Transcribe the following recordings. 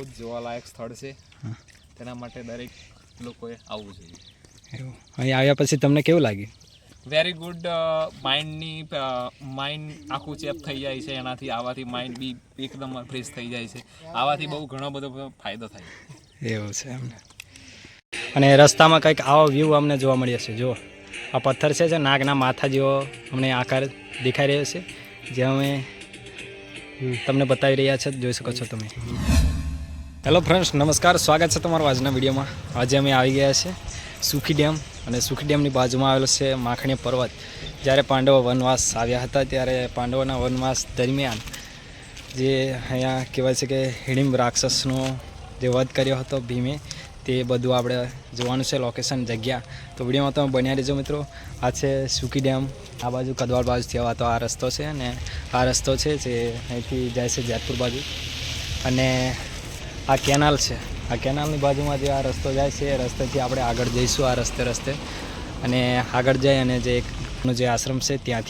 જ જોવાલાયક સ્થળ છે, તેના માટે દરેક લોકોએ આવવું જોઈએ. એવું અહીં આવ્યા પછી તમને કેવું લાગ્યું? Very good. માઇન્ડ આખું ચેપ થઈ જાય છે એનાથી. આવાથી માઇન્ડ બી એકદમ ફ્રેશ થઈ જાય છે. આવાથી બહુ ઘણો બધો ફાયદો થાય. એવું છે એમને. અને રસ્તામાં કંઈક આવો વ્યૂ અમને જોવા મળ્યો છે. જુઓ આ પથ્થર છે નાગના માથા જેવો અમને આકાર દેખાઈ રહ્યો છે, જે અમે તમને બતાવી રહ્યા છે, જોઈ શકો છો તમે. હેલો ફ્રેન્ડ્સ, નમસ્કાર, સ્વાગત છે તમારું આજના વિડીયોમાં. આજે અમે આવી ગયા છે સુખી ડેમ, અને સુખી ડેમની બાજુમાં આવેલો છે માખણી પર્વત. જ્યારે પાંડવો વનવાસ આવ્યા હતા ત્યારે પાંડવોના વનવાસ દરમિયાન જે અહીંયા કહેવાય છે કે હિડિંબ રાક્ષસનો જે વધ કર્યો હતો ભીમે, તે બધું આપણે જોવાનું છે, લોકેશન, જગ્યા. તો વિડીયોમાં તમે બન્યા રહેજો મિત્રો. આ છે સુખી ડેમ. આ બાજુ કદવાળ બાજુથી આવતો આ રસ્તો છે, અને આ રસ્તો છે જે અહીંથી જાય છે જેતપુર બાજુ. અને આ કેનાલ છે. આ કેનાલની બાજુમાં જે આ રસ્તો જાય છે એ રસ્તેથી આપણે આગળ જઈશું. આ રસ્તે અને આગળ જઈ અને જે એકનો જે આશ્રમ છે ત્યાં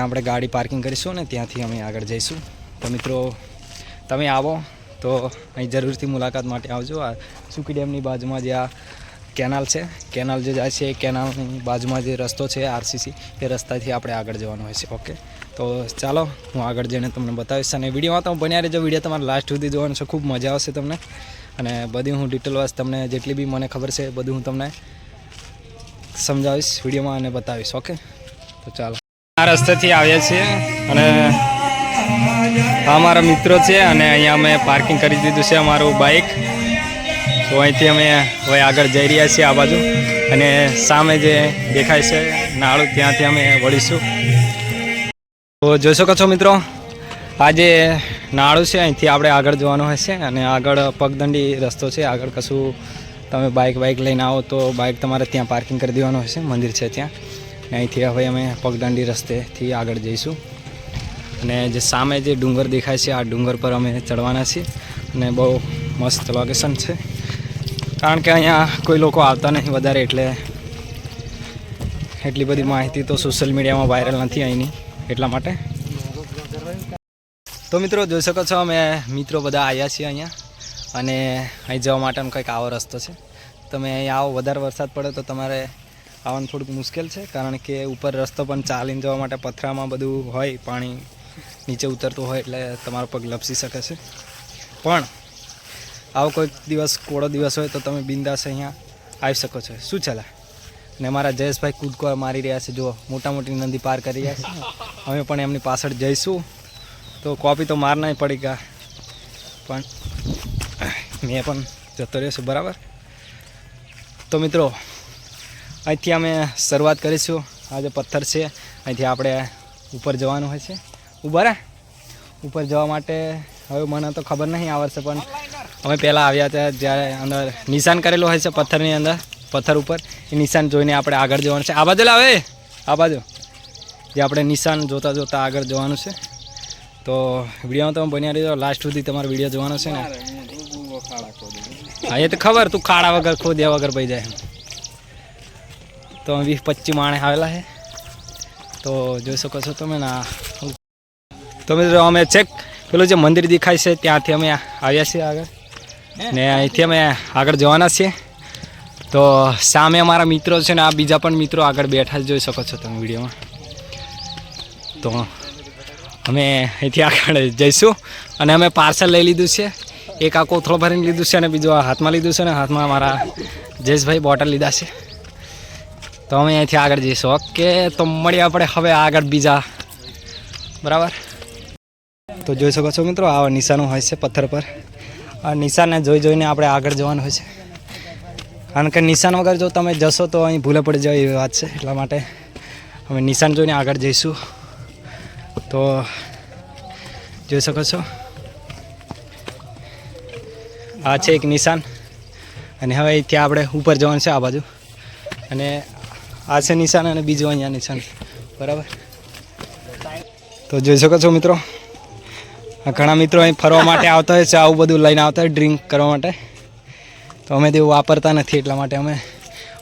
આપણે ગાડી પાર્કિંગ કરીશું અને ત્યાંથી અમે આગળ જઈશું. તો મિત્રો તમે આવો તો અહીં જરૂરથી મુલાકાત માટે આવજો. આ સુખી ડેમની બાજુમાં જે આ કેનાલ છે, કેનાલ જે જાય છે એ કેનાલની બાજુમાં જે રસ્તો છે આરસીસી, એ રસ્તાથી આપણે આગળ જવાનું હોય છે. ઓકે, તો ચાલો હું આગળ જઈને તમને બતાવીશ. અને વિડીયોમાં તમે બન્યા રહેજો. વિડીયો તમારે લાસ્ટ સુધી જોવાનું છે, ખૂબ મજા આવશે તમને. અને બધી હું ડિટેલ વાઇઝ તમને જેટલી બી મને ખબર છે બધું હું તમને સમજાવીશ વિડીયોમાં અને બતાવીશ. ઓકે, તો ચાલો. આ રસ્તેથી આવ્યા છીએ અને અમારા મિત્રો છે, અને અહીંયા અમે પાર્કિંગ કરી દીધું છે અમારું બાઇક. તો અહીંથી અમે હવે આગળ જઈ રહ્યા છીએ આ બાજુ, અને સામે જે દેખાય છે નાળું, ત્યાંથી અમે વળીશું. તો જોઈ શકો છો મિત્રો, આ જે નાળું છે અહીંથી આપણે આગળ જવાનું હોય છે, અને આગળ પગદંડી રસ્તો છે. આગળ કશું તમે બાઇક લઈને આવો તો બાઇક તમારે ત્યાં પાર્કિંગ કરી દેવાનું હોય છે, મંદિર છે ત્યાં. અહીંથી હવે અમે પગદંડી રસ્તેથી આગળ જઈશું. અને જે સામે જે ડુંગર દેખાય છે, આ ડુંગર પર અમે ચડવાના છીએ. અને બહુ મસ્ત લોકેશન છે, કારણ કે અહીંયા કોઈ લોકો આવતા નહીં વધારે, એટલે એટલી બધી માહિતી તો સોશિયલ મીડિયામાં વાયરલ નથી અહીંની, એટલા માટે. તો મિત્રો જોઈ શકો છો અમે મિત્રો બધા આવ્યા છીએ અહીંયા, અને અહીં જવા માટેનો કંઈક આવો રસ્તો છે. તમે અહીં આવો, વધારે વરસાદ પડે તો તમારે આવવાનું થોડુંક મુશ્કેલ છે, કારણ કે ઉપર રસ્તો પણ ચાલીને જવા માટે પથરામાં બધું હોય, પાણી નીચે ઉતરતું હોય, એટલે તમારો પગ લપસી શકે છે. પણ આવો કોઈક દિવસ, કોળો દિવસ હોય તો તમે બિંદાસ અહીંયા આવી શકો છો. શું ચાલે? ને અમારા જયેશભાઈ કૂદકો મારી રહ્યા છે, જુઓ, મોટી નદી પાર કરી રહ્યા છે. અમે પણ એમની પાછળ જઈશું. તો કોપી તો માર નહીં પડી ગયા, પણ મેં પણ જતો રહ્યો છું, બરાબર. તો મિત્રો અહીંથી અમે શરૂઆત કરીશું. આ જે પથ્થર છે અહીંથી આપણે ઉપર જવાનું હોય છે. ઉપર જવા માટે હવે મને તો ખબર નહીં આ વર્ષે, પણ અમે પહેલાં આવ્યા હતા જ્યારે અંદર નિશાન કરેલું હોય છે પથ્થરની અંદર, પથ્થર ઉપર. એ નિશાન જોઈને આપણે આગળ જવાનું છે. આ બાજુ લાવે, આ બાજુ જે આપણે નિશાન જોતા આગળ જવાનું છે. તો વિડીયોમાં તમે બન્યા રહેજો, લાસ્ટ સુધી તમારો વિડીયો જોવાનો છે ને. હા, એ તો ખબર, તું ખાડા વગર ખોદ્યા વગર પડી જાય. તો 20-25 માણસ આવેલા છે, તો જોઈ શકો છો તમે ના. તો મિત્રો અમે ચેક પેલું જે મંદિર દેખાય છે ત્યાંથી અમે આવ્યા છીએ આગળ, ને અહીંથી અમે આગળ જવાના છીએ. તો સામે અમારા મિત્રો છે ને આ બીજા પણ મિત્રો આગળ બેઠા જોઈ શકો છો તમે વિડીયોમાં. તો અમે અહીંથી આગળ જઈશું, અને અમે પાર્સલ લઈ લીધું છે. એક આ કોથળો ભરીને લીધું છે, અને બીજું આ હાથમાં લીધું છે, ને હાથમાં અમારા જયેશભાઈ બોટલ લીધા છે. તો અમે અહીંથી આગળ જઈશું. ઓકે, તો મળીએ આપણે હવે આગળ બીજા, બરાબર. તો જોઈ શકો છો મિત્રો, આવા નિશાનો હોય છે પથ્થર પર. આ નિશાનને જોઈને આપણે આગળ જવાનું હોય છે, કારણ કે નિશાન વગર જો તમે જશો તો અહીં ભૂલે પડી જાય એવી વાત છે. એટલા માટે અમે નિશાન જોઈને આગળ જઈશું. તો જોઈ શકો છો આ છે એક નિશાન, અને હવે ત્યાં આપણે ઉપર જવાનું છે આ બાજુ. અને આ છે નિશાન, અને બીજું અહીંયા નિશાન, બરાબર. તો જોઈ શકો છો મિત્રો, ઘણા મિત્રો અહીં ફરવા માટે આવતા હોય છે, આવું બધું લઈને આવતા હોય ડ્રિંક કરવા માટે. તો અમે તેવું વાપરતા નથી, એટલા માટે અમે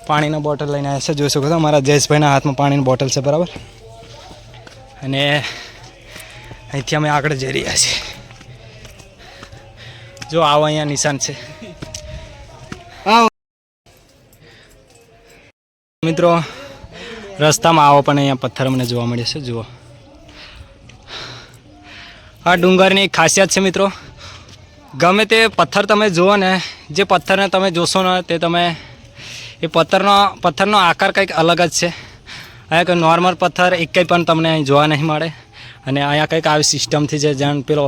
પાણીના બોટલ લઈને આવ્યા છે. જોઈ શકો છો અમારા જયેશભાઈના હાથમાં પાણીની બોટલ છે, બરાબર. અને અહીંથી અમે આગળ જઈ રહ્યા છીએ. જો આવો અહીંયા નિશાન છે. મિત્રો રસ્તામાં આવો પણ અહીંયા પથ્થર મને જોવા મળે છે. જુઓ આ ડુંગરની એક ખાસિયત છે મિત્રો. ગમે તે પથ્થર તમે જુઓ ને, જે પથ્થરને તમે જોશો ને તે તમે એ પથ્થરનો આકાર કંઈક અલગ જ છે. અહીંયા કંઈ નોર્મલ પથ્થર એક કંઈ પણ તમને અહીં જોવા નહીં મળે. અને અહીંયા કંઈક આવી સિસ્ટમથી છે, જાણ પેલો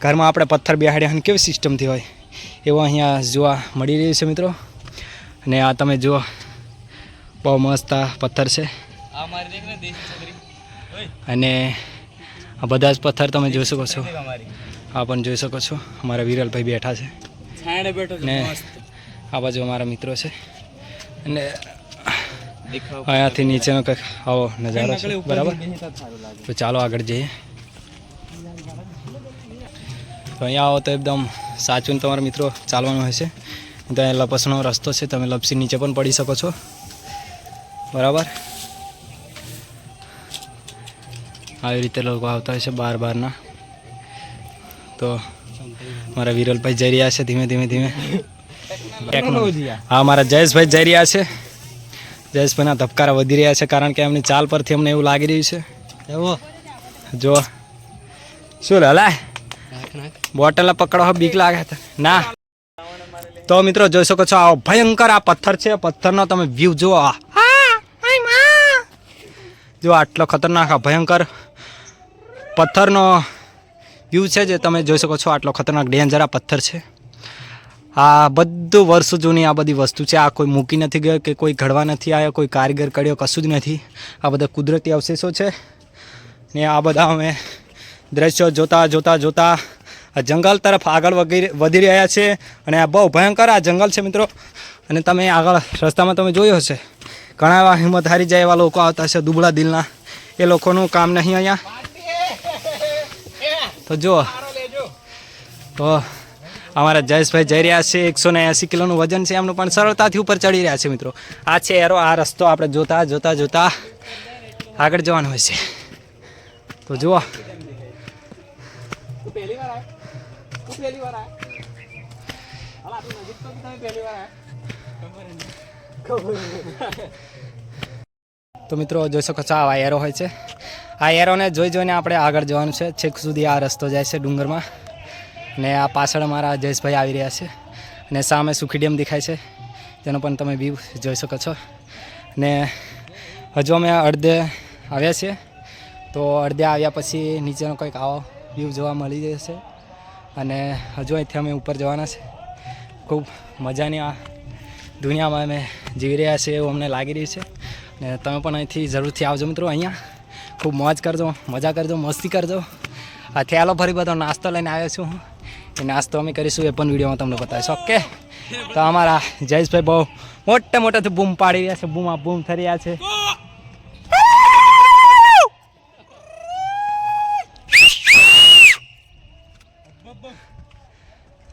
ઘરમાં આપણે પથ્થર બેહાડ્યા અને કેવી સિસ્ટમથી હોય એવો અહીંયા જોવા મળી રહ્યું છે મિત્રો. અને આ તમે જુઓ બહુ મસ્ત આ પથ્થર છે. અને આ બધા જ પથ્થર તમે જોઈ શકો છો. આ પણ જોઈ શકો છો અમારા વિરલભાઈ બેઠા છે ને આ બાજુ અમારા મિત્રો છે. અને અહીંયાથી નીચેનો કંઈક આવો નજારો છે. બરાબર, તો ચાલો આગળ જઈએ. તો અહીંયા આવો તો એકદમ સાચું તમારા મિત્રો ચાલવાનું હશે. તો અહીંયા લપસનો રસ્તો છે, તમે લપસી નીચે પણ પડી શકો છો. બરાબર, આવી રીતે લોકો આવતા હોય છે બહારના. તો મારા વિરલભાઈ જઈ રહ્યા છે ધીમે ધીમે. હા, મારા જયેશભાઈ જઈ રહ્યા છે. જયેશભાઈના ધબકારા વધી રહ્યા છે કારણ કે એમની ચાલ પરથી અમને એવું લાગી રહ્યું છે. જો શું હલાય બોટલ પકડો બીક લાગે ના. તો મિત્રો જોઈ શકો છો આ ભયંકર આ પથ્થર છે. પથ્થરનો તમે વ્યૂ જુઓ. જો આટલો ખતરનાક આ ભયંકર પથ્થરનો વ્યૂ છે જે તમે જોઈ શકો છો. આટલો ખતરનાક ડેન્જર આ પથ્થર છે. આ બધું વર્ષો જૂની આ બધી વસ્તુ છે. આ કોઈ મૂકી નથી ગયો કે કોઈ ઘડવા નથી આવ્યો, કોઈ કારીગર કર્યો, કશું જ નથી. આ બધા કુદરતી અવશેષો છે. ને આ બધા અમે દ્રશ્યો જોતા આ જંગલ તરફ આગળ વધી રહ્યા છે. અને આ બહુ ભયંકર આ જંગલ છે મિત્રો. અને તમે આગળ રસ્તામાં તમે જોયો હશે ઘણા એવા હિંમત હારી જાય એવા લોકો આવતા છે, દુબળા દિલના. એ લોકોનું કામ નહીં અહીંયા. તો જુઓ, તો અમારા જયેશભાઈ જઈ રહ્યા છે. 180 કિલોનું વજન છે એમનું, પણ સરળતાથી ઉપર ચડી રહ્યા છે મિત્રો. આ છે એરો. આ રસ્તો આપણે જોતા આગળ જવાનું હોય છે. તો જુઓ, તો મિત્રો જોઈ શકો છો આ એરો હોય છે. આ એરોને જોઈને આપણે આગળ જવાનું છે. છેક સુધી આ રસ્તો જાય છે ડુંગરમાં. ને આ પાછળ અમારા જયેશભાઈ આવી રહ્યા છે. અને સામે સુખી ડેમ દેખાય છે, તેનો પણ તમે વ્યૂ જોઈ શકો છો. ને હજુ અમે અડધે આવ્યા છીએ. તો અડધે આવ્યા પછી નીચેનો કંઈક આવો વ્યૂ જોવા મળી જશે. અને હજુ અહીંથી અમે ઉપર જવાના છે. ખૂબ મજાની આ દુનિયામાં અમે જીવી રહ્યા છીએ એવું અમને લાગી રહ્યું છે. ને તમે પણ અહીંથી જરૂરથી આવજો મિત્રો. અહીંયા ખૂબ મોજ કરજો, મજા કરજો, મસ્તી કરજો. આ થેલો ફરી બધો નાસ્તો લઈને આવ્યો છું હું. એ નાસ્તો અમે કરીશું, એ પણ વિડીયોમાં તમને બતાવીશું. ઓકે, તો અમારા જયેશભાઈ બહુ મોટેથી બૂમ પાડી રહ્યા છે. બૂમ થઈ રહ્યા છે.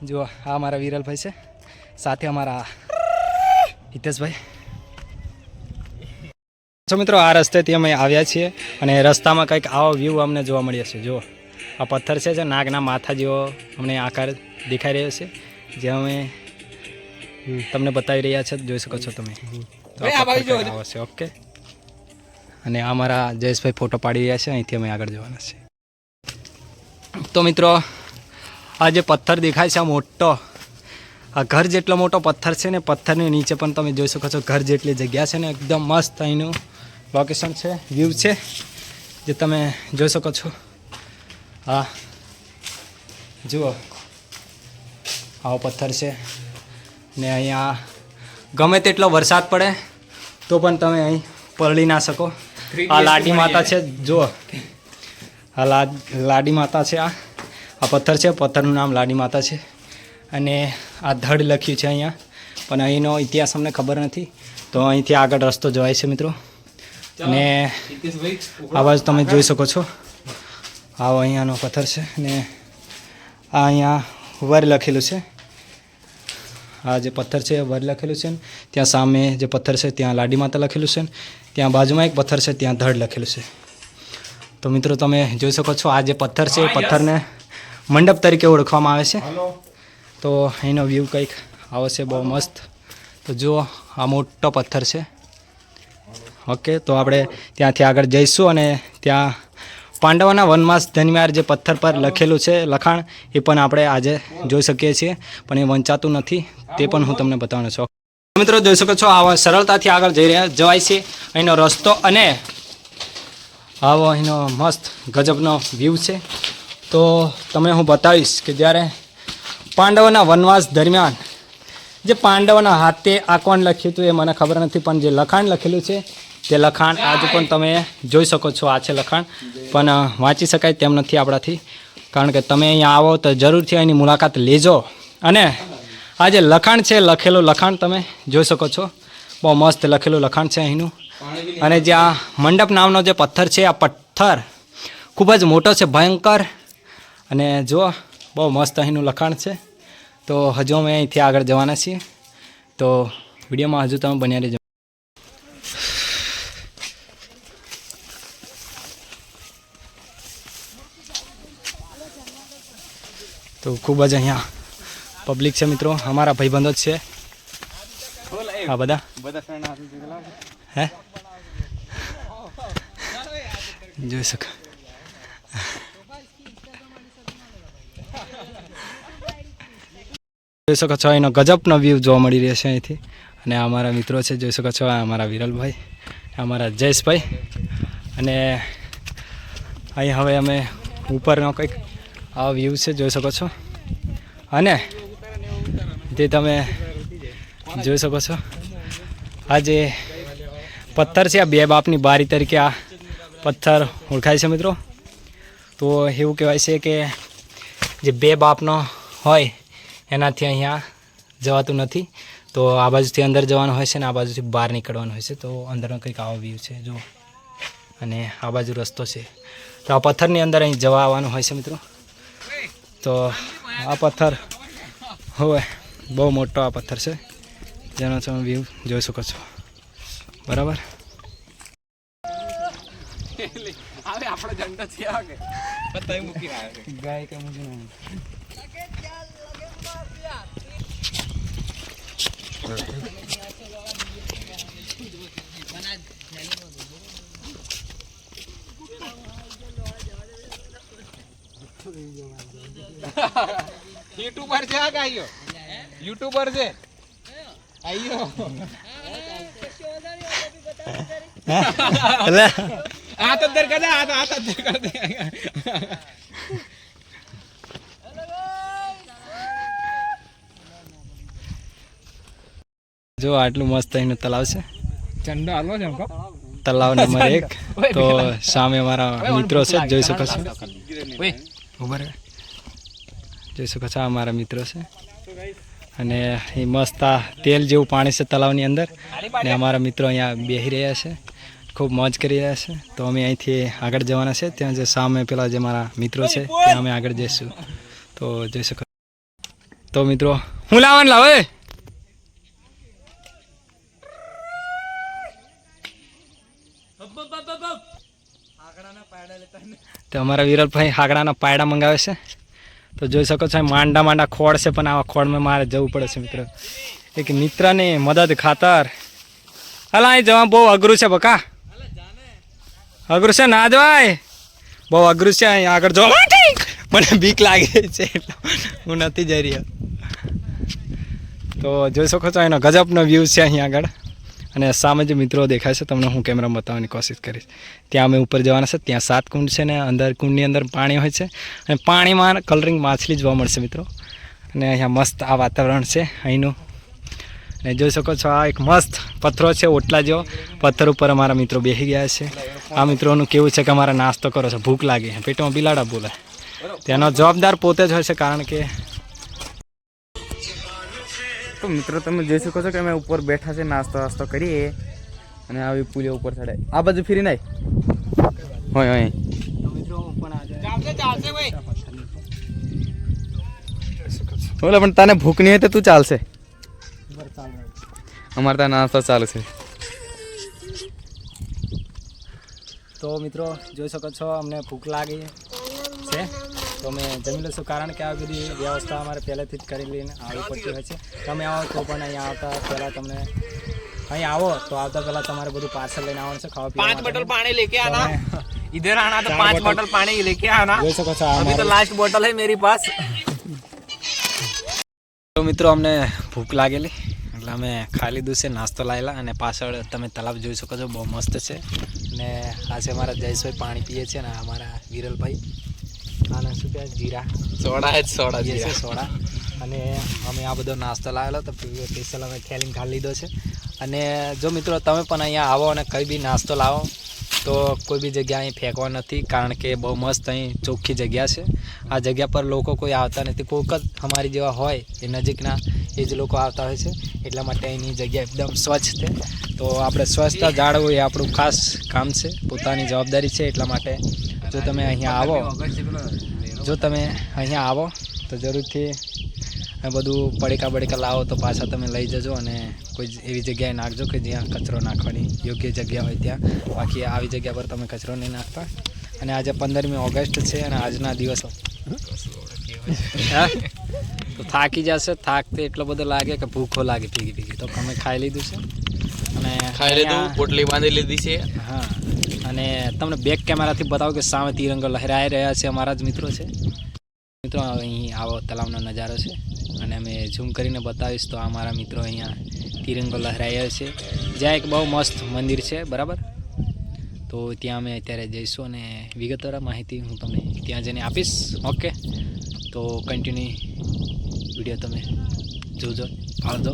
જુઓ, આ અમારા વિરલભાઈ છે, સાથે અમારા હિતેશભાઈ. તો મિત્રો આ રસ્તેથી અમે આવ્યા છીએ. અને રસ્તામાં કંઈક આવો વ્યૂ અમને જોવા મળ્યો છે. જુઓ, આ પથ્થર છે જે નાગના માથા જેવો અમને આકાર દેખાઈ રહ્યો છે, જે અમે તમને બતાવી રહ્યા છે. જોઈ શકો છો તમે. છે ઓકે. અને આ મારા જયેશભાઈ ફોટો પાડી રહ્યા છે. અહીંથી અમે આગળ જવાના છે. તો મિત્રો આ જે પથ્થર દેખાય છે આ મોટો, આ ઘર જેટલો મોટો પથ્થર છે ને, પથ્થરની નીચે પણ તમે જોઈ શકો છો ઘર જેટલી જગ્યા છે ને. એકદમ મસ્ત અહીંનું લોકેશન છે, વ્યૂ છે જે તમે જોઈ શકો છો. હા જુઓ, આવો પથ્થર છે. ને અહીંયા ગમે તેટલો વરસાદ પડે તો પણ તમે અહીં પલળી ના શકો. આ લાડી માતા છે. જુઓ, આ લાડી માતા છે. આ પથ્થર છે, પથ્થરનું નામ લાડી માતા છે. અને આ ધડ લખ્યું છે અહીંયા, પણ અહીંનો ઇતિહાસ અમને ખબર નથી. તો અહીંથી આગળ રસ્તો જવાય છે મિત્રો. અને આ બાજુ તમે જોઈ શકો છો, આવો અહીંયાનો પથ્થર છે. ને આ અહીંયા વર લખેલું છે. આ જે પથ્થર છે વર લખેલું છે. ત્યાં સામે જે પથ્થર છે ત્યાં લાડી માતા લખેલું છે. ત્યાં બાજુમાં એક પથ્થર છે, ત્યાં ધડ લખેલું છે. તો મિત્રો તમે જોઈ શકો છો આ જે પથ્થર છે એ પથ્થરને મંડપ તરીકે ઓળખવામાં આવે છે. તો અહીંનો વ્યૂ કંઈક આવો છે બહુ મસ્ત. તો જુઓ આ મોટો પથ્થર છે. ઓકે, તો આપણે ત્યાંથી આગળ જઈશું અને ત્યાં પાંડવોના વનવાસ દરમિયાન જે પથ્થર પર લખેલું છે લખાણ એ પણ આપણે આજે જોઈ શકીએ છીએ, પણ એ વંચાતું નથી, તે પણ હું તમને બતાવવાનો છું. મિત્રો જોઈ શકો છો આવા સરળતાથી આગળ જવાય છે અહીંનો રસ્તો, અને આવો અહીંનો મસ્ત ગજબનો વ્યૂ છે. તો તમને હું બતાવીશ કે જ્યારે પાંડવોના વનવાસ દરમિયાન જે પાંડવોના હાથે આ કોણ લખ્યું હતું એ મને ખબર નથી, પણ જે લખાણ લખેલું છે તે લખાણ આજે પણ તમે જોઈ શકો છો. આ છે લખાણ, પણ વાંચી શકાય તેમ નથી આપણાથી, કારણ કે તમે અહીંયા આવો તો જરૂરથી અહીંની મુલાકાત લેજો. અને આ જે લખાણ છે લખેલું લખાણ તમે જોઈ શકો છો, બહુ મસ્ત લખેલું લખાણ છે અહીંનું. અને જે આ મંડપ નામનો જે પથ્થર છે આ પથ્થર ખૂબ જ મોટો છે, ભયંકર, અને જુઓ બહુ મસ્ત અહીંનું લખાણ છે. તો હજુ અમે અહીંથી આગળ જવાના છીએ, તો વિડીયોમાં હજુ તમે બન્યા રહેજો. તો ખૂબ જ અહીંયા પબ્લિક છે મિત્રો, અમારા ભાઈબંધો જ છે આ બધા. હે જોઈ શકો, જોઈ શકો છો એનો ગજબનો વ્યૂ જોવા મળી રહ્યો છે અહીંથી. અને આ અમારા મિત્રો છે, જોઈ શકો છો, આ અમારા વિરલભાઈ, અમારા જયેશભાઈ. અને અહીં હવે અમે ઉપરનો કંઈક આ વ્યૂ છે જોઈ શકો છો. અને તે તમે જોઈ શકો છો આ જે પથ્થર છે આ બે બાપની બારી તરીકે આ પથ્થર ઓળખાય છે મિત્રો. તો એવું કહેવાય છે કે જે બે બાપનો હોય એનાથી અહીંયા જવાતું નથી, તો આ બાજુથી અંદર જવાનું હોય છે ને આ બાજુથી બહાર નીકળવાનું હોય છે. તો અંદરનો કંઈક આવો વ્યૂ છે જુઓ, અને આ બાજુ રસ્તો છે. તો આ પથ્થરની અંદર અહીં જવા આવવાનું હોય છે મિત્રો. તો આ પથ્થર હોય બહુ મોટો આ પથ્થર છે, જેનો તમે વ્યૂ જોઈ શકો છો. બરાબર, આપણો ઝંડો છે કે પત્તા મૂકી આવ્યો ગાય કે મૂકી ના યુટ્યુબર છે આ ગાયો, યુટ્યુબર છે આયો. આ તો દર કદા આ તો દર કર દે. જો આટલું મસ્ત અહીંનું તલાવ છે, ચંડો હાલો છે તલાવ નંબર 1. તો સામે અમારા મિત્રો છે, જોઈ શકો છો. ઉભા રહે, જોઈ શકો છો અમારા મિત્રો છે. અને એ મસ્ત આ તેલ જેવું પાણી છે તલાવની અંદર, અને અમારા મિત્રો અહીંયા બેસી રહ્યા છે, ખૂબ મોજ કરી રહ્યા છે. તો અમે અહીંથી આગળ જવાના છે, ત્યાં જે સામે પેલા જે મારા મિત્રો છે ત્યાં અમે આગળ જઈશું. તો જોઈ શકો. તો મિત્રો હું લાવવાનું લાવે તો અમારા વિરલભાઈ હાગડાના પાયડા મંગાવે છે. તો જોઈ શકો છો માંડા માંડા ખોળ છે, પણ આવા ખોળમાં મારે જવું પડે છે મિત્રો, એક મિત્રની મદદ ખાતર. હાલ અહીં જવા બહુ અઘરું છે બકા, અઘરું છે ના જવાય, બહુ અઘરું છે. અહીં આગળ જવા મને બીક લાગે છે એટલે હું નથી જઈ રહ્યો. તો જોઈ શકો છો એનો ગજબનો વ્યૂ છે અહીં આગળ. અને સામે જે મિત્રો દેખાય છે તમને હું કેમેરામાં બતાવવાની કોશિશ કરીશ. ત્યાં અમે ઉપર જવાના છે, ત્યાં 7 કુંડ છે ને અંદર કુંડની અંદર પાણી હોય છે, અને પાણીમાં કલરિંગ માછલી જોવા મળશે મિત્રો. અને અહીંયા મસ્ત આ વાતાવરણ છે અહીંનું. અને જોઈ શકો છો આ એક મસ્ત પથ્થરો છે, ઓટલા જેવો પથ્થર ઉપર અમારા મિત્રો બેસી ગયા છે. આ મિત્રોનું કેવું છે કે અમારે નાસ્તો કરો છો, ભૂખ લાગી, પેટમાં બિલાડા બોલે. તેનો જવાબદાર પોતે જ હોય છે, કારણ કે તો મિત્રો તમે જોઈ શકો છો કે અમે ઉપર બેઠા છે, નાસ્તો વાસ્તો કરીએ અને આવી પુલે ઉપર ચડે. આ બાજુ ફરી નાય હોય હોય બોલે, પણ તને ભૂખ નહીં હોય તો તું ચાલશે. અમારે ત્યાં નાસ્તો ચાલુ છે. તો મિત્રો જોઈ શકો છો અમને ભૂખ લાગી છે, તો અમે જમી લઈશું, કારણ કે આ બધી વ્યવસ્થા અમારે પહેલેથી જ કરી લઈને આવી પડતી હોય છે. તમે આવો તો પણ અહીંયા આવતા પહેલાં તમને અહીં આવો તો આવતા પહેલાં તમારે બધું પાર્સલ લઈને આવવાનું છે, ખાવા પીવા 5 बोतल पानी लेके आना, इधर आना तो 5 बोतल पानी लेके आना. જોઈ શકો છો. अभी तो लास्ट बोतल है मेरी पास. તો મિત્રો અમને ભૂખ લાગેલી એટલે અમે ખાઈ લીધું છે, નાસ્તો લાવેલા, અને પાછળ તમે તલાવ જોઈ શકો છો, બહુ મસ્ત છે. અને આ છે અમારા જયેશભાઈ પાણી પીએ છે, અને અમારા વિરલભાઈ આને શું કહે જીરા सोडा है सोडा પીએ છે, સોડા. અને અમે આ બધો નાસ્તો લાવેલો તો સ્પેશિયલ અમે ખેલીને ખાઈ લીધો છે. અને જો મિત્રો તમે પણ અહીંયા આવો અને કંઈ બી નાસ્તો લાવો તો કોઈ બી જગ્યા અહીં ફેંકવા નથી, કારણ કે બહુ મસ્ત અહીં ચોખ્ખી જગ્યા છે. આ જગ્યા પર લોકો કોઈ આવતા નથી, કોઈક જ અમારી જેવા હોય એ નજીકના એ જ લોકો આવતા હોય છે, એટલા માટે અહીંની જગ્યા એકદમ સ્વચ્છ છે. તો આપણે સ્વચ્છતા જાળવવું એ આપણું ખાસ કામ છે, પોતાની જવાબદારી છે. એટલા માટે જો તમે અહીંયા આવો તો જરૂરથી બધું પડીકા લાવો તો પાછા તમે લઈ જજો, અને કોઈ એવી જગ્યાએ નાખજો કે જ્યાં કચરો નાખવાની યોગ્ય જગ્યા હોય ત્યાં. બાકી આવી જગ્યા પર તમે કચરો નહીં નાખતા. અને આજે 15મી ઓગસ્ટ છે અને આજના દિવસો તો થાકી જશે, થાક તો એટલો બધો લાગે કે ભૂખો લાગે ભીગી તો અમે ખાઈ લીધું છે અને ખાઈ લીધું, પોટલી બાંધી લીધી છે. હા, અને તમને બેક કેમેરાથી બતાવો કે સામે તિરંગો લહેરાઈ રહ્યા છે, અમારા જ મિત્રો છે. મિત્રો અહીં આવો તલાવનો નજારો છે, અને અમે ઝૂમ કરીને બતાવીશ તો અમારા મિત્રો અહીંયા તિરંગો લહેરાયો છે, જ્યાં એક બહુ મસ્ત મંદિર છે, બરાબર. તો ત્યાં અમે અત્યારે જઈશું અને વિગતવાર માહિતી હું તમને ત્યાં જઈને આપીશ. ઓકે, તો કન્ટિન્યુ વિડીયો તમે જોજો, આવજો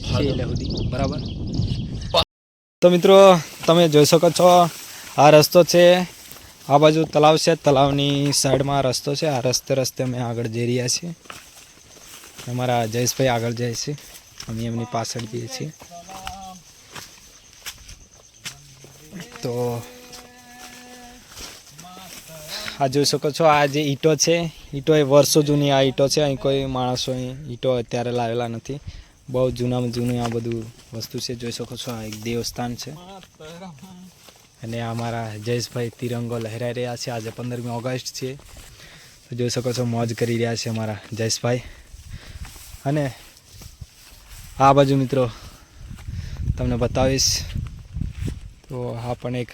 છેલ્લે સુધી, બરાબર. તો મિત્રો તમે જોઈ શકો છો આ રસ્તો છે, આ બાજુ તલાવ છે, તલાવની સાઈડમાં રસ્તો છે. આ રસ્તે અમે આગળ જઈ રહ્યા છીએ. અમારા જયેશભાઈ આગળ જાય છે, અમે એમની પાછળ જઈએ છીએ. તો આ જોઈ શકો છો, આ જે ઈંટો છે, ઈંટો એ વર્ષો જૂની આ ઈંટો છે. અહીં કોઈ માણસો અહીં ઈંટો અત્યારે લાવેલા નથી, બહુ જૂનામાં જૂનું આ બધું વસ્તુ છે. જોઈ શકો છો આ એક દેવસ્થાન છે. અને અમારા જયેશભાઈ તિરંગો લહેરાઈ રહ્યા છે. આજે 15મી ઓગસ્ટ છે, તો જોઈ શકો છો મોજ કરી રહ્યા છે અમારા જયેશભાઈ. અને આ બાજુ મિત્રો તમને બતાવીશ તો આ પણ એક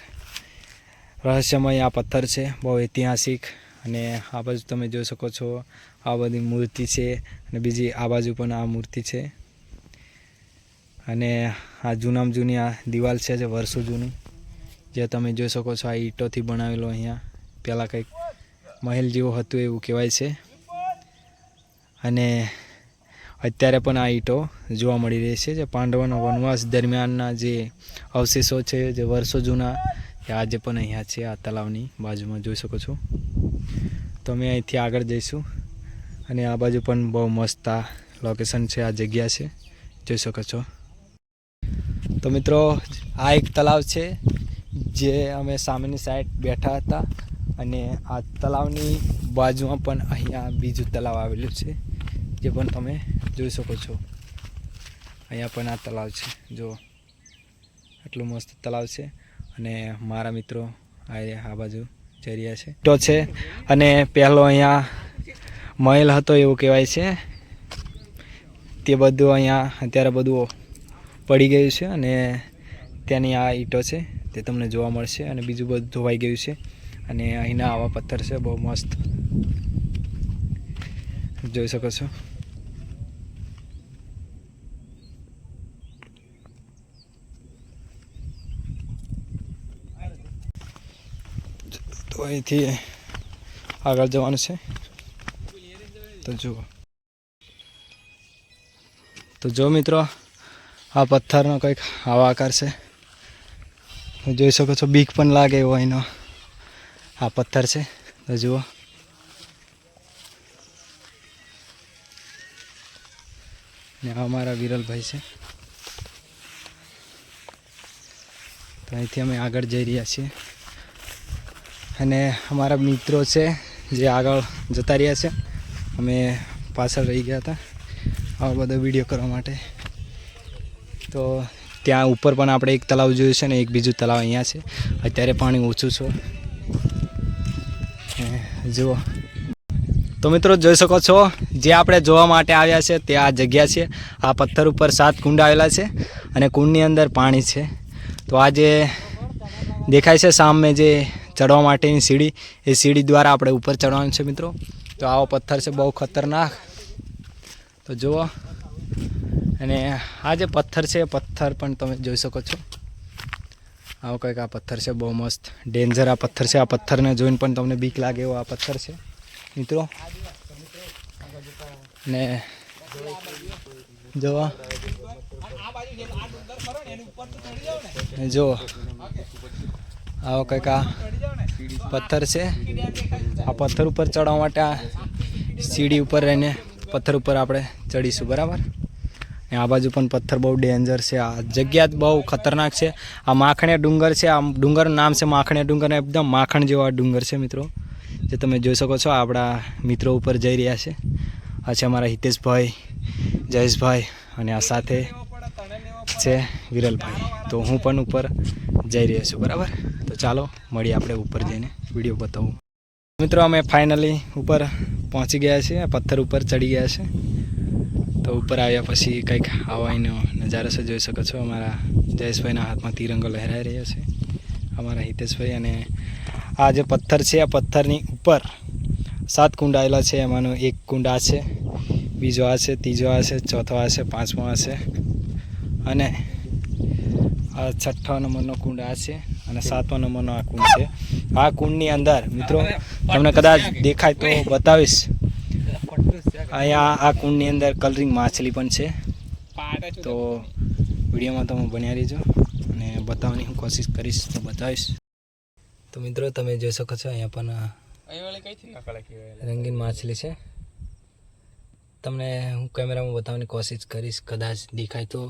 રહસ્યમય આ પથ્થર છે, બહુ ઐતિહાસિક. અને આ બાજુ તમે જોઈ શકો છો આ બધી મૂર્તિ છે, અને બીજી આ બાજુ પણ આ મૂર્તિ છે. અને આ જૂનામાં જૂની આ દિવાલ છે, જે વર્ષો જૂની, જે તમે જોઈ શકો છો આ ઈંટોથી બનાવેલો. અહીંયા પહેલાં કંઈક મહેલ જેવું હતું એવું કહેવાય છે. અને અત્યારે પણ આ ઈંટો જોવા મળી રહી છે, જે પાંડવોના વનવાસ દરમિયાનના જે અવશેષો છે, જે વર્ષો જૂના, એ આજે પણ અહીંયા છે, આ તલાવની બાજુમાં જોઈ શકો છો. તો અમે અહીંથી આગળ જઈશું, અને આ બાજુ પણ બહુ મસ્ત આ લોકેશન છે, આ જગ્યા છે, જોઈ શકો છો. તો મિત્રો આ એક તલાવ છે, જે અમે સામેની સાઈડ બેઠા હતા, અને આ તલાવની બાજુમાં પણ અહીંયા બીજું તલાવ આવેલું છે, જે પણ તમે જોઈ શકો છો. અહીંયા પણ આ તલાવ છે, જો આટલું મસ્ત તલાવ છે. અને મારા મિત્રો આ બાજુ જઈ રહ્યા છે. તો છે, અને પહેલો અહીંયા મહેલ હતો એવું કહેવાય છે. તે બધું અહીંયા અત્યારે બધું પડી ગયું છે, અને ત્યાંની આ ઈંટો છે તે તમને જોવા મળશે, અને બીજું બધું ધોવાઈ ગયું છે. અને અહીંના આવા પથ્થર છે, બહુ મસ્ત જોઈ શકો છો. તો અહીંથી આગળ જવાનું છે, તો જુઓ. તો જો મિત્રો આ પથ્થરનો કંઈક આવો આકાર છે, જોઈ શકો છો. બીક પણ લાગે એવો અહીંનો આ પથ્થર છે, તો જુઓ. ને અમારા વિરલભાઈ છે. તો અહીંથી અમે આગળ જઈ રહ્યા છીએ, અને અમારા મિત્રો છે જે આગળ જતા રહ્યા છે. અમે પાછળ રહી ગયા હતા આવો બધો વિડીયો કરવા માટે. તો ત્યાં ઉપર પણ આપણે એક તલાવ જોયું છે, ને એક બીજું તલાવ અહીંયા છે. અત્યારે પાણી ઓછું છે, જુઓ તો મિત્રો જોઈ શકો છો જે આપણે જોવા માટે આવ્યા છે તે આ જગ્યા છે. આ પથ્થર ઉપર 7 કુંડ આવેલા છે અને કુંડની અંદર પાણી છે. તો આ જે દેખાય છે સામે જે ચડવા માટેની સીડી, એ સીડી દ્વારા આપણે ઉપર ચડવાનું છે મિત્રો. તો આવો પથ્થર છે બહુ ખતરનાક. તો જુઓ, અને આ જે પથ્થર છે એ પથ્થર પણ તમે જોઈ શકો છો. આવો કંઈક આ પથ્થર છે, બહુ મસ્ત ડેન્જર આ પથ્થર છે. આ પથ્થરને જોઈને પણ તમને બીક લાગે એવો આ પથ્થર છે મિત્રો. ને જો આવો કંઈક આ પથ્થર છે. આ પથ્થર ઉપર ચડવા માટે આ સીડી ઉપર રહીને પથ્થર ઉપર આપણે ચડીશું, બરાબર. ને આ બાજુ પણ પથ્થર બહુ ડેન્જર છે. આ જગ્યા બહુ ખતરનાક છે. આ માખણીયા ડુંગર છે. આ ડુંગરનું નામ છે માખણીયા ડુંગર. એકદમ માખણ જેવો આ ડુંગર છે મિત્રો, જે તમે જોઈ શકો છો. આપણા મિત્રો ઉપર જઈ રહ્યા છે. આ છે અમારા હિતેશભાઈ, જયેશભાઈ અને આ સાથે છે વિરલભાઈ. તો હું પણ ઉપર જઈ રહ્યો છું, બરાબર. તો ચાલો મળીએ આપણે ઉપર જઈને વિડીયો બતાવું. મિત્રો અમે ફાઇનલી ઉપર પહોંચી ગયા છીએ. પથ્થર ઉપર ચડી ગયા છે. તો ઉપર આવ્યા પછી કંઈક આવાનો નજારો છે, જોઈ શકો છો. અમારા જયેશભાઈના હાથમાં તિરંગો લહેરાઈ રહ્યો છે, અમારા હિતેશભાઈ. અને આ જે પથ્થર છે, આ પથ્થરની ઉપર 7 કુંડ આવેલા છે. એમાંનો એક કુંડ આ છે, બીજો આ છે, ત્રીજો આ છે, ચોથો આ છે, 5મો આ છે, અને આ 6ઠ્ઠો નંબરનો કુંડ આ છે, અને 7મા નંબરનો આ કુંડ છે. આ કુંડની અંદર મિત્રો તમને કદાચ દેખાય તો બતાવીશ. અહીંયા આ કુંડની અંદર કલરિંગ માછલી પણ છે. તો વિડીયોમાં તમે બન્યા રહેજો અને બતાવવાની હું કોશિશ કરીશ તો બતાવીશ. તો મિત્રો તમે જોઈ શકો છો અહીંયા પણ રંગીન માછલી છે. તમને હું કેમેરામાં બતાવવાની કોશિશ કરીશ, કદાચ દેખાય તો.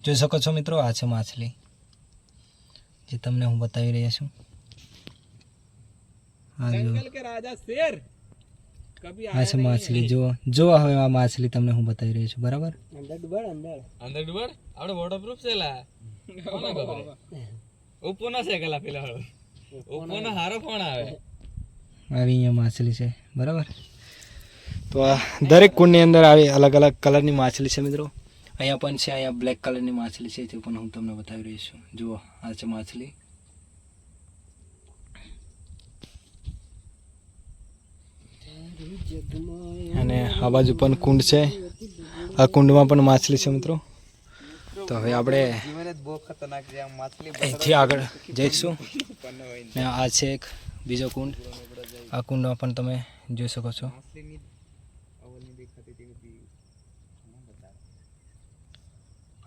જોઈ શકો છો મિત્રો, આ છે માછલી જે તમને હું બતાવી રહ્યા છું. આ છે માછલી. જો હવે આ માછલી તમને હું બતાવી રહ્યો છું, બરાબર. અહીંયા માછલી છે, બરાબર. તો આ દરેક કુંડની અંદર આવી અલગ અલગ કલરની માછલી છે મિત્રો. અહીંયા પણ છે, અહીંયા બ્લેક કલરની માછલી છે, તે પણ હું તમને બતાવી રહી છું. જુઓ, આ છે માછલી. અને આ બાજુ પણ કુંડ છે. આ કુંડમાં પણ માછલી છે મિત્રો. તો હવે આપણે અહીંથી આગળ જઈશું. ને આ છે એક બીજો કુંડ. આ કુંડમાં પણ તમે જોઈ શકો છો.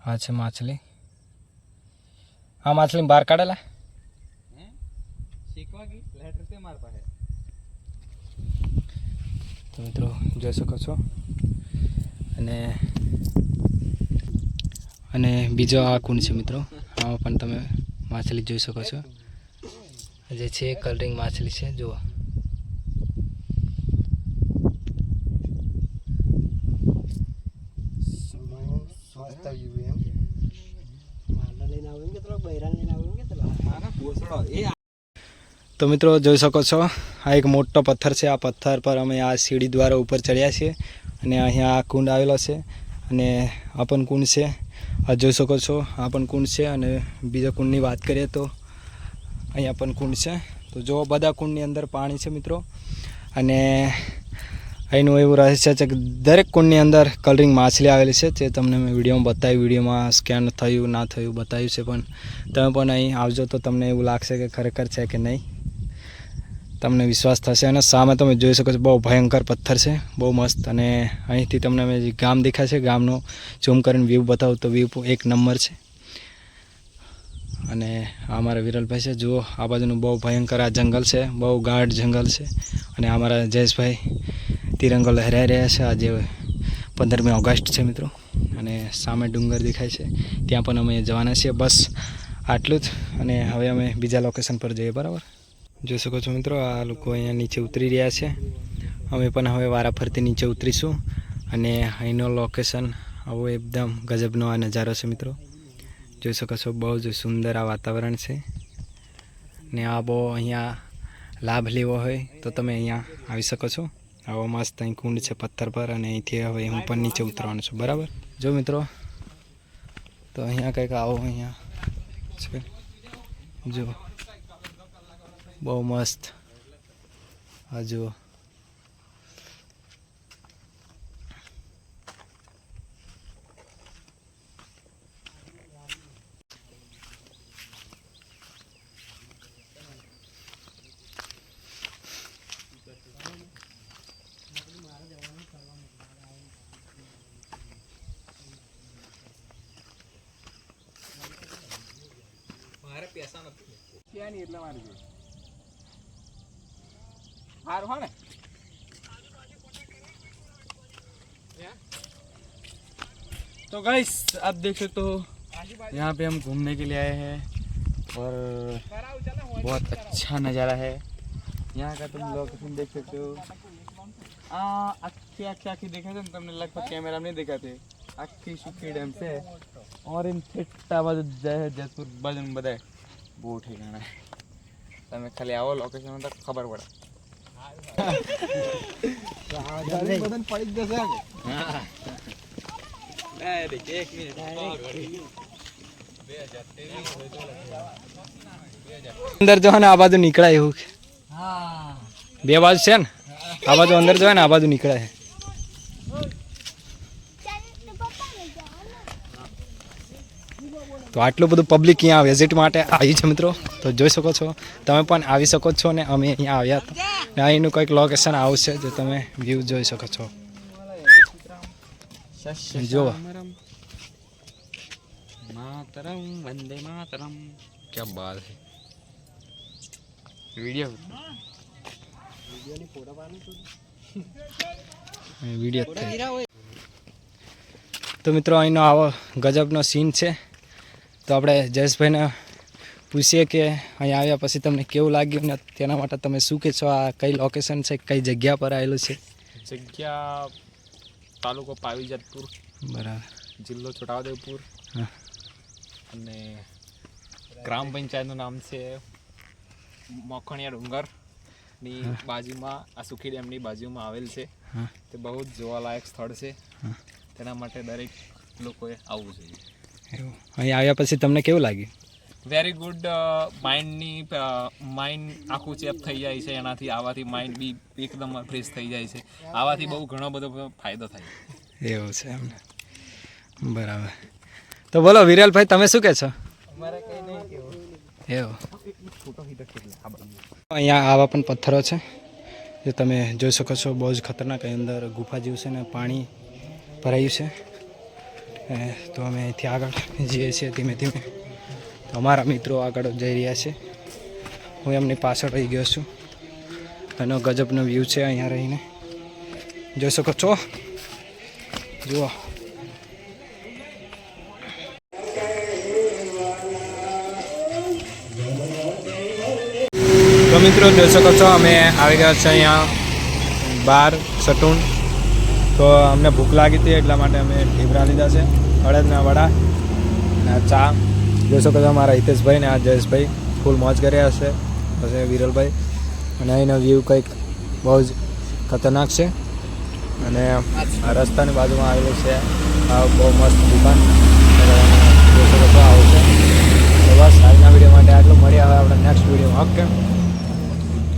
આ છે માછલી. આ માછલી બહાર કાઢેલા. તો મિત્રો જોઈ શકો છો. અને બીજો આ કુંડ છે મિત્રો. આમાં પણ તમે માછલી જોઈ શકો છો. જે છે કલરિંગ માછલી છે, જુઓ. તો મિત્રો જોઈ શકો છો, આ એક મોટો પથ્થર છે. આ પથ્થર પર અમે આ સીડી દ્વારા ઉપર ચડ્યા છીએ. અને અહીંયા આ કુંડ આવેલો છે, અને આ પણ કુંડ છે. આ જોઈ શકો છો, આ પણ કુંડ છે. અને બીજા કુંડની વાત કરીએ તો અહીંયા પણ કુંડ છે. તો જો બધા કુંડની અંદર પાણી છે મિત્રો. અને અહીંનું એવું રહસ્ય છે કે દરેક કુંડની અંદર કલરિંગ માછલી આવેલી છે, જે તમને મેં વિડીયોમાં બતાવી. વિડીયોમાં સ્કેન થયું ના થયું બતાવ્યું છે, પણ તમે પણ અહીં આવજો તો તમને એવું લાગશે કે ખરેખર છે કે નહીં, તમને વિશ્વાસ થશે. અને સામે તમે જોઈ શકો છો, બહુ ભયંકર પથ્થર છે, બહુ મસ્ત. અને અહીંથી તમને મેં ગામ દેખાય છે, ગામનો ઝૂમ કરીને વ્યૂ બતાવું તો વ્યૂ 1 નંબર છે. અને આ અમારા વિરલભાઈ છે. જુઓ, આ બાજુનું બહુ ભયંકર આ જંગલ છે, બહુ ગાઢ જંગલ છે. અને અમારા જયેશભાઈ તિરંગો લહેરાઈ રહ્યા છે. આજે 15મી ઓગસ્ટ છે મિત્રો. અને સામે ડુંગર દેખાય છે, ત્યાં પણ અમે જવાના છીએ. બસ આટલું જ. અને હવે અમે બીજા લોકેશન પર જઈએ, બરાબર. જોઈ શકો છો મિત્રો, આ લોકો અહીંયા નીચે ઉતરી રહ્યા છે. અમે પણ હવે વારાફરતી નીચે ઉતરીશું. અને અહીંનો લોકેશન આવો એકદમ ગજબનો આ નજારો છે મિત્રો. જોઈ શકો છો બહુ જ સુંદર આ વાતાવરણ છે. ને આ બહુ અહીંયા લાભ લેવો હોય તો તમે અહીંયા આવી શકો છો. આવો મસ્ત અહીં કુંડ છે પથ્થર પર અને અહીંથી હવે હું પણ નીચે ઉતરવાનું છું બરાબર. જો મિત્રો તો અહીંયા કંઈક આવો અહીંયા છે જો બહુ મસ્ત આ જુઓ. तो गाइस आप देख सकते हो यहाँ पे हम घूमने के लिए आए हैं और बहुत अच्छा नज़ारा है यहाँ का. तुम लोकेशन देख सकते हो. आखी आखी आखी देखा था तुमने लगभग कैमरा में नहीं देखा थे. आखी सुखी डैम से और इन ठेठा बाजू जयपुर बाजू में बताए બહુ ઠેકાણા है. તમે ખાલી આવો લોકેશન તો ખબર પડે. અંદર જો ને આ બાજુ નીકળાય એવું બે બાજુ છે ને આ બાજુ અંદર જો ને આ બાજુ નીકળાય. તો આટલું બધું પબ્લિક અહીંયા વિઝિટ માટે આવી છે મિત્રો. તો જોઈ શકો છો તમે પણ આવી શકો છો ને અમે અહીંયા આવ્યા હતા ને અહીંનું કંઈક લોકેશન આવું છે જે તમે વ્યૂ જોઈ શકો છો. જો માતરમ વંદે માતરમ. ક્યાં બાત છે. વિડીયો તો મિત્રો અહીંનો આવો ગજબનો સીન છે. તો આપણે જયેશભાઈને પૂછીએ કે અહીંયા આવ્યા પછી તમને કેવું લાગ્યું ને તેના માટે તમે શું કહેશો. આ કઈ લોકેશન છે કઈ જગ્યા પર આવેલું છે. જગ્યા તાલુકો પાવીજતપુર, બરાબર, જિલ્લો છોટાઉદેપુર હા. અને ગ્રામ પંચાયતનું નામ છે મોખણિયા ડુંગરની બાજુમાં આ સુખી ડેમની બાજુમાં આવેલ છે. હા. તે બહુ જ જોવાલાયક સ્થળ છે. હા. તેના માટે દરેક લોકોએ આવવું જોઈએ. એવું અહીં આવ્યા પછી તમને કેવું લાગ્યું. Very good. માઇન્ડ આખું ચેપ થઈ જાય છે એનાથી. આવાથી માઇન્ડ બી એકદમ ફ્રેશ થઈ જાય છે. આવાથી બહુ ઘણો બધો ફાયદો થાય. એવું છે એમ, બરાબર. તો બોલો વિરલભાઈ તમે શું કહે છો. એવું અહીંયા આવા પણ પથ્થરો છે જે તમે જોઈ શકો છો. બહુ જ ખતરનાક. અંદર ગુફા જેવું છે ને પાણી ભરાયું છે. તો અમે અહીંથી આગળ જઈએ છીએ ધીમે ધીમે. તો અમારા મિત્રો આગળ જઈ રહ્યા છે. હું એમની પાછળ રહી ગયો છું. એનો ગજબનો વ્યૂ છે અહીંયા રહીને જોઈ શકો છો. જુઓ તો મિત્રો જોઈ શકો છો અમે આવી ગયા છે અહીંયા બાર સટુન. તો અમને ભૂખ લાગી હતી એટલા માટે અમે ઢીબરા લીધા છે, અડદના વડા અને ચા. જોઈ શકો છો અમારા હિતેશભાઈ ને આ જયેશભાઈ ફૂલ મોજ કર્યા હશે. પછી વિરલભાઈ. અને અહીંનો વ્યૂ કંઈક બહુ જ ખતરનાક છે. અને આ રસ્તાની બાજુમાં આવેલું છે આ બહુ મસ્ત દુકાન. જોઈ શકો છો આવું છે. તો બસ આજના વિડીયો માટે આટલું. મળ્યા હવે આપણે નેક્સ્ટ વિડીયોમાં. ઓકે.